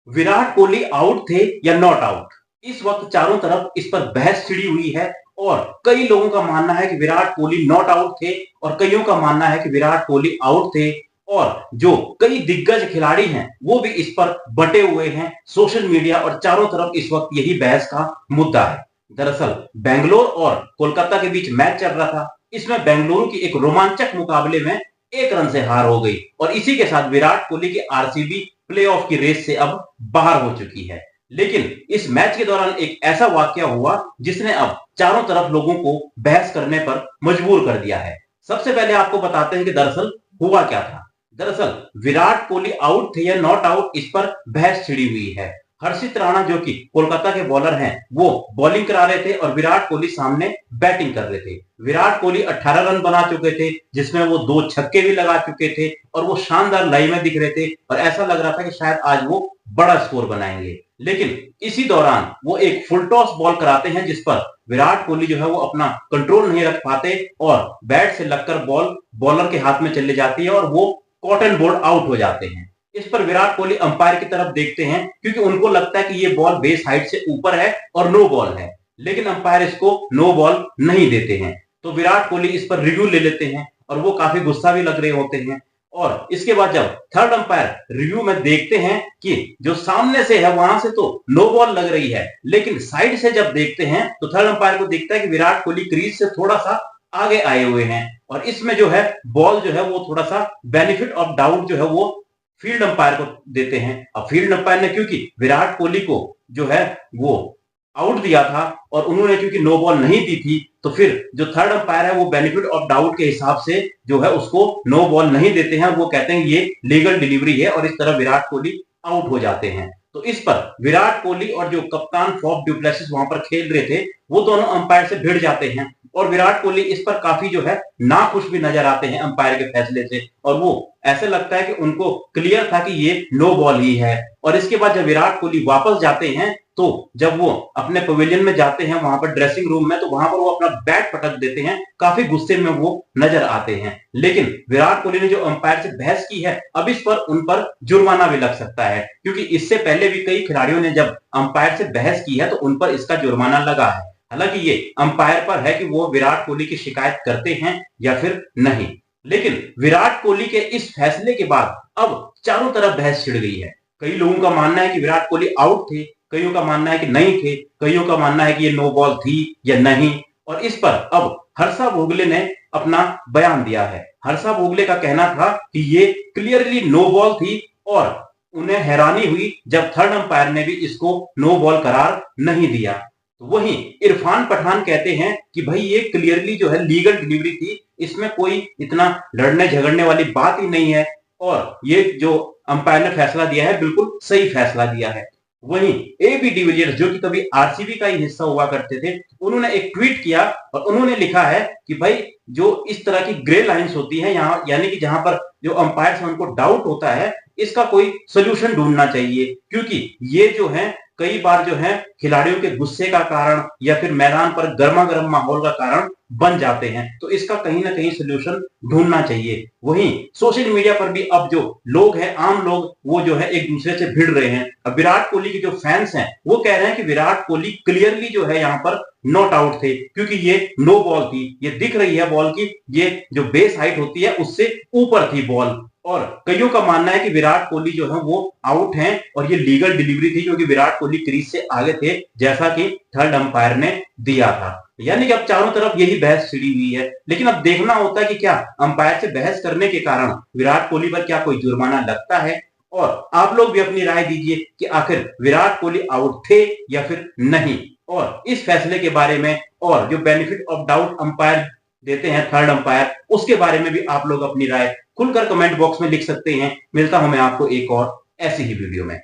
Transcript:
Virat Kohli out थे या not out? इस वक्त चारों तरफ इस पर बहस छिड़ी हुई है और कई लोगों का मानना है कि विराट कोहली नॉट आउट थे और कईयों का मानना है कि विराट कोहली आउट थे। और जो कई दिग्गज खिलाड़ी हैं वो भी इस पर बटे हुए हैं। सोशल मीडिया और चारों तरफ इस वक्त यही बहस का मुद्दा है। दरअसल बेंगलोर और कोलकाता के बीच मैच चल रहा था। इसमें बेंगलुरु की एक रोमांचक मुकाबले में 1 रन से हार हो गई और इसी के साथ विराट कोहली की आरसीबी प्लेऑफ की रेस से अब बाहर हो चुकी है। लेकिन इस मैच के दौरान एक ऐसा वाकया हुआ जिसने अब चारों तरफ लोगों को बहस करने पर मजबूर कर दिया है। सबसे पहले आपको बताते हैं कि दरअसल हुआ क्या था। दरअसल विराट कोहली आउट थे या नॉट आउट, इस पर बहस छिड़ी हुई है। हर्षित राणा जो कि कोलकाता के बॉलर हैं वो बॉलिंग करा रहे थे और विराट कोहली सामने बैटिंग कर रहे थे। विराट कोहली 18 रन बना चुके थे जिसमें वो 2 छक्के भी लगा चुके थे और वो शानदार लय में दिख रहे थे और ऐसा लग रहा था कि शायद आज वो बड़ा स्कोर बनाएंगे। लेकिन इसी दौरान वो एक फुल टॉस बॉल कराते हैं जिस पर विराट कोहली जो है वो अपना कंट्रोल नहीं रख पाते और बैट से लगकर बॉल बॉलर के हाथ में चले जाती है और वो कॉटन बोल्ड आउट हो जाते हैं। इस पर विराट कोहली अंपायर की तरफ देखते हैं क्योंकि उनको लगता है कि ये बॉल बेस हाइट से ऊपर है और नो बॉल है, लेकिन अंपायर इसको नो बॉल नहीं देते हैं। तो विराट कोहली इस पर रिव्यू ले लेते हैं और वो काफी गुस्सा भी लग रहे होते हैं। और इसके बाद जब थर्ड अंपायर रिव्यू में देखते हैं कि जो सामने से है वहां से तो नो बॉल लग रही है, लेकिन साइड से जब देखते हैं तो थर्ड अंपायर को दिखता है कि विराट कोहली क्रीज से थोड़ा सा आगे आए हुए हैं और इसमें जो है बॉल जो है वो थोड़ा सा बेनिफिट ऑफ डाउट जो है वो फील्ड अंपायर को देते हैं। अब फील्ड अंपायर ने क्योंकि विराट कोहली को जो है वो आउट दिया था और उन्होंने क्योंकि नो बॉल नहीं दी थी तो फिर जो थर्ड अंपायर है वो बेनिफिट ऑफ डाउट के हिसाब से जो है उसको नो बॉल नहीं देते हैं। वो कहते हैं ये लीगल डिलीवरी है और इस तरह विराट कोहली आउट हो जाते हैं। तो इस पर विराट कोहली और जो कप्तान फॉफ डु प्लेसिस वहां पर खेल रहे थे वो दोनों अंपायर से भिड़ जाते हैं और विराट कोहली इस पर काफी जो है नाखुश भी नजर आते हैं अंपायर के फैसले से और वो ऐसा लगता है कि उनको क्लियर था कि ये नो बॉल ही है। और इसके बाद जब विराट कोहली वापस जाते हैं तो जब वो अपने पवेलियन में जाते हैं वहां पर ड्रेसिंग रूम में तो वहां पर वो अपना बैट पटक देते हैं, काफी गुस्से में वो नजर आते हैं। लेकिन विराट कोहली ने जो अंपायर से बहस की है अब इस पर उन पर जुर्माना भी लग सकता है क्योंकि इससे पहले भी कई खिलाड़ियों ने जब अंपायर से बहस की है तो उन पर इसका जुर्माना लगा है। हालांकि ये अंपायर पर है कि वो विराट कोहली की शिकायत करते हैं या फिर नहीं। लेकिन विराट कोहली के इस फैसले के बाद अब चारों तरफ बहस छिड़ गई है। कई लोगों का मानना है कि विराट कोहली आउट थे, कईयों का मानना है कि नहीं थे, कईयों का मानना है कि ये नो बॉल थी या नहीं। और इस पर अब हर्षा भोगले ने अपना बयान दिया है। हर्षा भोगले का कहना था कि ये क्लियरली नो बॉल थी और उन्हें हैरानी हुई जब थर्ड अंपायर ने भी इसको नो बॉल करार नहीं दिया। तो वहीं इरफान पठान कहते हैं कि भाई ये क्लियरली जो है लीगल डिलीवरी थी, इसमें कोई इतना लड़ने झगड़ने वाली बात ही नहीं है और ये जो अंपायर ने फैसला दिया है बिल्कुल सही फैसला दिया है। वहीं एबी डिविलियर्स जो कि कभी आरसीबी का ही हिस्सा हुआ करते थे, उन्होंने एक ट्वीट किया और उन्होंने लिखा है कि भाई जो इस तरह की ग्रे लाइंस होती है यहाँ, यानी कि जहां पर जो अंपायर है उनको डाउट होता है, इसका कोई सोल्यूशन ढूंढना चाहिए क्योंकि ये जो है कई बार जो है खिलाड़ियों के गुस्से का कारण या फिर मैदान पर गर्मा गर्म माहौल का कारण बन जाते हैं। तो इसका कहीं ना कहीं सोल्यूशन ढूंढना चाहिए। वहीं सोशल मीडिया पर भी अब जो लोग हैं, आम लोग, वो जो है एक दूसरे से भिड़ रहे हैं। अब विराट कोहली के जो फैंस हैं वो कह रहे हैं कि विराट कोहली क्लियरली जो है यहाँ पर नॉट आउट थे क्योंकि ये नो बॉल थी, ये दिख रही है बॉल की, ये जो बेस हाइट होती है उससे ऊपर थी बॉल। और कईयों का मानना है कि विराट कोहली जो है वो आउट हैं और ये लीगल डिलीवरी थी क्योंकि विराट कोहली क्रीज से आगे थे जैसा कि थर्ड अंपायर ने दिया था। यानी कि अब चारों तरफ यही बहस छिड़ी हुई है। लेकिन अब देखना होता है कि क्या अंपायर से बहस करने के कारण विराट कोहली पर क्या कोई जुर्माना लगता है। और आप लोग भी अपनी राय दीजिए कि आखिर विराट कोहली आउट थे या फिर नहीं। और इस फैसले के बारे में और जो बेनिफिट ऑफ डाउट अंपायर देते हैं थर्ड अंपायर, उसके बारे में भी आप लोग अपनी राय खुलकर कमेंट बॉक्स में लिख सकते हैं। मिलता हूं मैं आपको एक और ऐसी ही वीडियो में।